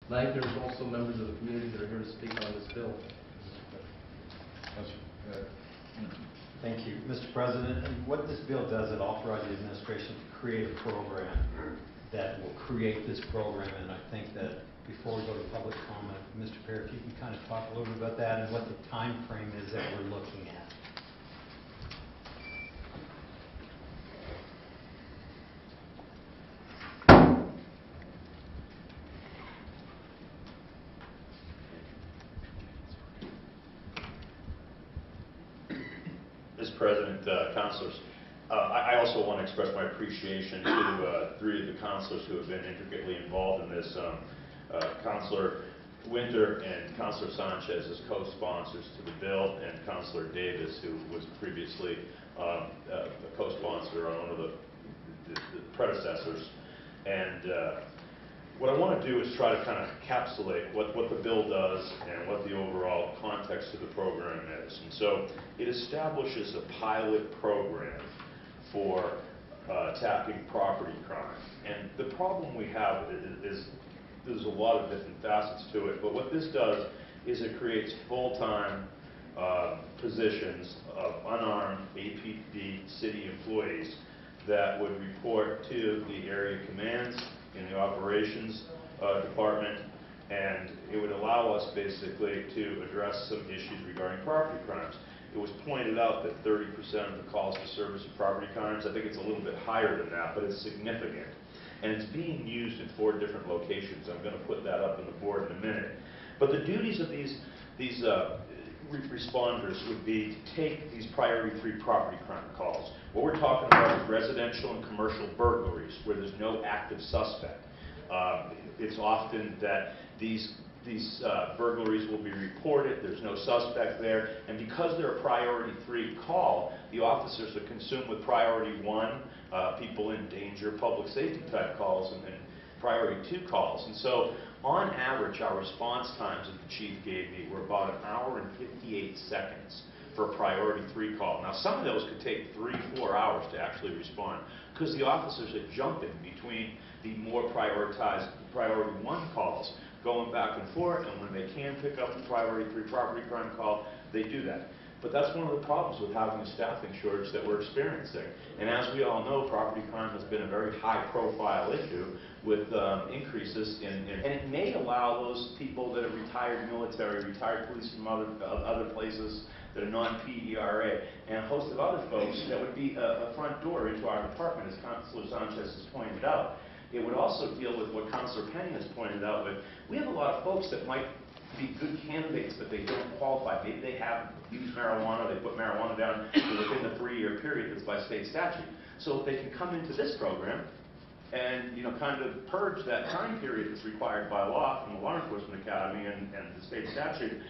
Tonight, there's also members of the community that are here to speak on this bill. Thank you, Mr. President. And what this bill does, it authorizes the administration to create a program that will create this program. And I think that before we go to public comment, Mr. Perry, if you can kind of talk a little bit about that and what the time frame is that we're looking at. Mr. President, councilors, I also want to express my appreciation to three of the councilors who have been intricately involved in this. Councilor Winter and Councilor Sanchez as co-sponsors to the bill, and Councilor Davis, who was previously a co-sponsor on one of the predecessors. And what I want to do is try to kind of encapsulate what the bill does and what the overall context of the program is. And so it establishes a pilot program for attacking property crime. And the problem we have is there's a lot of different facets to it, but what this does is it creates full-time positions of unarmed ABQ City employees that would report to the area commands in the operations department, and it would allow us basically to address some issues regarding property crimes. It was pointed out that 30% of the calls for service of property crimes, I think it's a little bit higher than that, but it's significant. And it's being used in 4 different locations. I'm going to put that up on the board in a minute. But the duties of these responders would be to take these priority 3 property crime calls. What we're talking about is residential and commercial burglaries where there's no active suspect. It's often that these burglaries will be reported, there's no suspect there, and because they're a priority 3 call, the officers are consumed with priority 1, people in danger, public safety type calls, and then priority 2 calls. And so, on average, our response times that the chief gave me were about 1 hour and 58 seconds for a priority 3 call. Now, some of those could take 3-4 hours to actually respond because the officers are jumping between the more prioritized priority 1 calls, going back and forth, and when they can pick up the priority 3 property crime call, they do that. But that's one of the problems with having a staffing shortage that we're experiencing. And as we all know, property crime has been a very high-profile issue with increases and it may allow those people that are retired military, retired police from other places that are non-PERA, and a host of other folks that would be a front door into our department, as Councilor Sanchez has pointed out. It would also deal with what Councilor Penny has pointed out with. We have a lot of folks that might be good candidates, but they don't qualify. Maybe they have used marijuana, they put marijuana down within the 3-year period that's by state statute. So if they can come into this program and kind of purge that time period that's required by law from the Law Enforcement Academy and the state statute,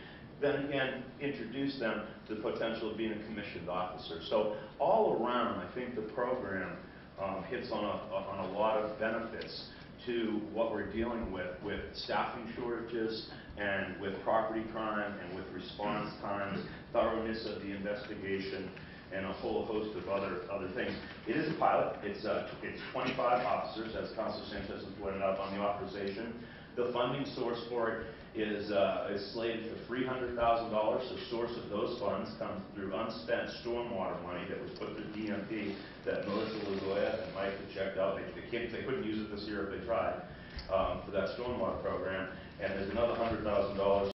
then again introduce them to the potential of being a commissioned officer. So all around, I think the program hits on a lot of benefits to what we're dealing with staffing shortages and with property crime and with response times, thoroughness of the investigation, and a whole host of other things. It is a pilot. It's 25 officers, as Councilor Sanchez has pointed out on the authorization. The funding source for it is slated for $300,000. The source of those funds comes through unspent stormwater money that was put through DMP that Melissa Lagoya and Mike had checked out. They couldn't use it this year if they tried for that stormwater program. And there's another $100,000